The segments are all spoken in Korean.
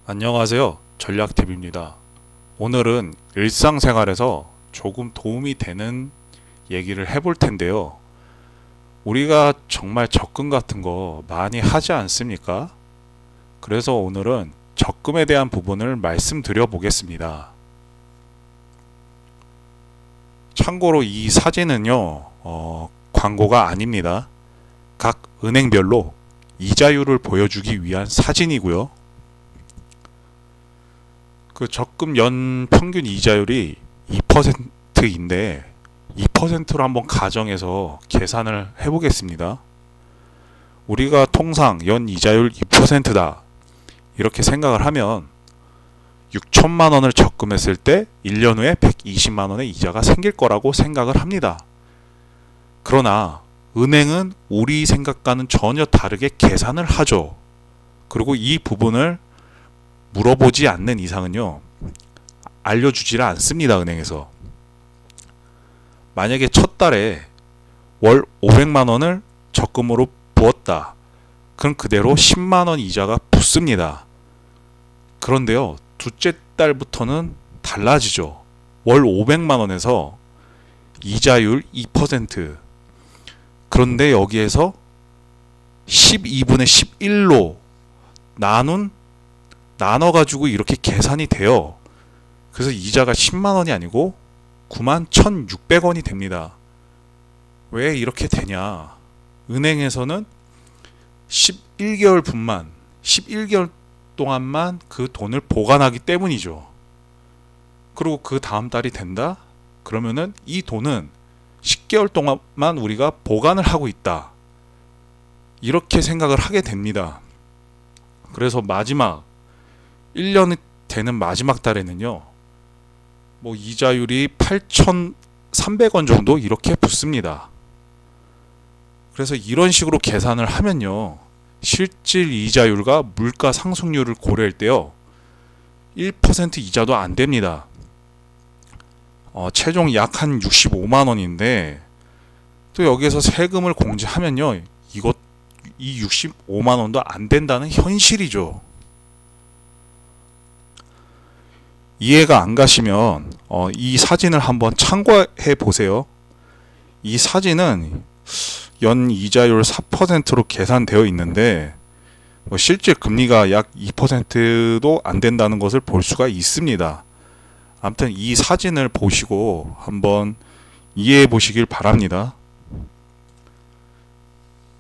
안녕하세요. 전략팁입니다. 오늘은 일상생활에서 조금 도움이 되는 얘기를 해볼 텐데요. 우리가 정말 적금 같은 거 많이 하지 않습니까? 그래서 오늘은 적금에 대한 부분을 말씀드려 보겠습니다. 참고로 이 사진은요, 광고가 아닙니다. 각 은행별로 이자율을 보여주기 위한 사진이고요. 그 적금 연 평균 이자율이 2%인데 2%로 한번 가정해서 계산을 해보겠습니다. 우리가 통상 연 이자율 2%다 이렇게 생각을 하면 6천만 원을 적금했을 때 1년 후에 120만 원의 이자가 생길 거라고 생각을 합니다. 그러나 은행은 우리 생각과는 전혀 다르게 계산을 하죠. 그리고 이 부분을 물어보지 않는 이상은요, 알려주지를 않습니다. 은행에서. 만약에 첫 달에 월 500만 원을 적금으로 부었다. 그럼 그대로 10만 원 이자가 붙습니다. 그런데요, 둘째 달부터는 달라지죠. 월 500만 원에서 이자율 2%. 그런데 여기에서 12분의 11로 나눠가지고 이렇게 계산이 돼요. 그래서 이자가 10만 원이 아니고 91,600원이 됩니다. 왜 이렇게 되냐? 은행에서는 11개월 동안만 그 돈을 보관하기 때문이죠. 그리고 그 다음 달이 된다? 그러면은 이 돈은 10개월 동안만 우리가 보관을 하고 있다. 이렇게 생각을 하게 됩니다. 그래서 마지막 1년이 되는 마지막 달에는요, 이자율이 8,300원 정도 이렇게 붙습니다. 그래서 이런 식으로 계산을 하면요, 실질 이자율과 물가 상승률을 고려할 때요, 1% 이자도 안 됩니다. 최종 약 한 65만 원인데 또 여기에서 세금을 공제하면요, 이 65만 원도 안 된다는 현실이죠. 이해가 안 가시면 이 사진을 한번 참고해 보세요. 이 사진은 연 이자율 4%로 계산되어 있는데 실질 금리가 약 2%도 안 된다는 것을 볼 수가 있습니다. 아무튼 이 사진을 보시고 한번 이해해 보시길 바랍니다.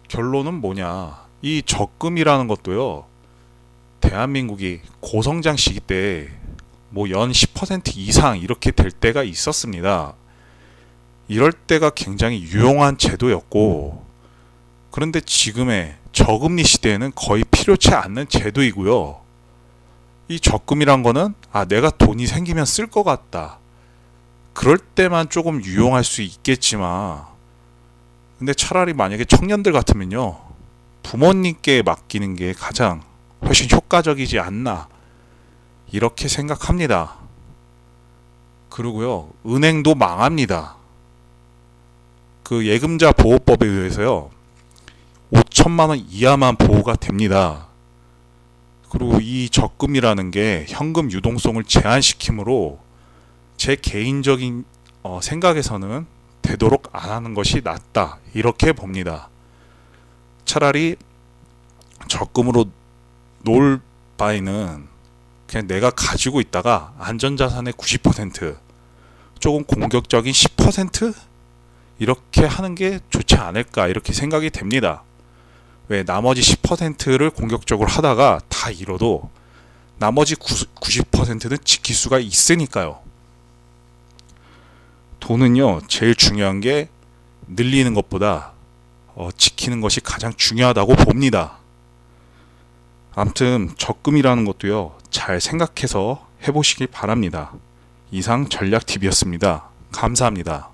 결론은 뭐냐? 이 적금이라는 것도요, 대한민국이 고성장 시기 때 연 10% 이상 이렇게 될 때가 있었습니다. 이럴 때가 굉장히 유용한 제도였고, 그런데 지금의 저금리 시대에는 거의 필요치 않는 제도이고요. 이 적금이란 거는 내가 돈이 생기면 쓸 것 같다, 그럴 때만 조금 유용할 수 있겠지만, 근데 차라리 만약에 청년들 같으면요, 부모님께 맡기는 게 가장 훨씬 효과적이지 않나, 이렇게 생각합니다. 그리고요, 은행도 망합니다. 그 예금자 보호법에 의해서요, 5천만 원 이하만 보호가 됩니다. 그리고 이 적금이라는 게 현금 유동성을 제한시키므로 제 개인적인 생각에서는 되도록 안 하는 것이 낫다, 이렇게 봅니다. 차라리 적금으로 놀 바에는 그냥 내가 가지고 있다가 안전자산의 90%, 조금 공격적인 10% 이렇게 하는 게 좋지 않을까, 이렇게 생각이 됩니다. 왜 나머지 10%를 공격적으로 하다가 다 잃어도 나머지 90%는 지킬 수가 있으니까요. 돈은요, 제일 중요한 게 늘리는 것보다 지키는 것이 가장 중요하다고 봅니다. 아무튼 적금이라는 것도요, 잘 생각해서 해보시길 바랍니다. 이상 전략팁이었습니다. 감사합니다.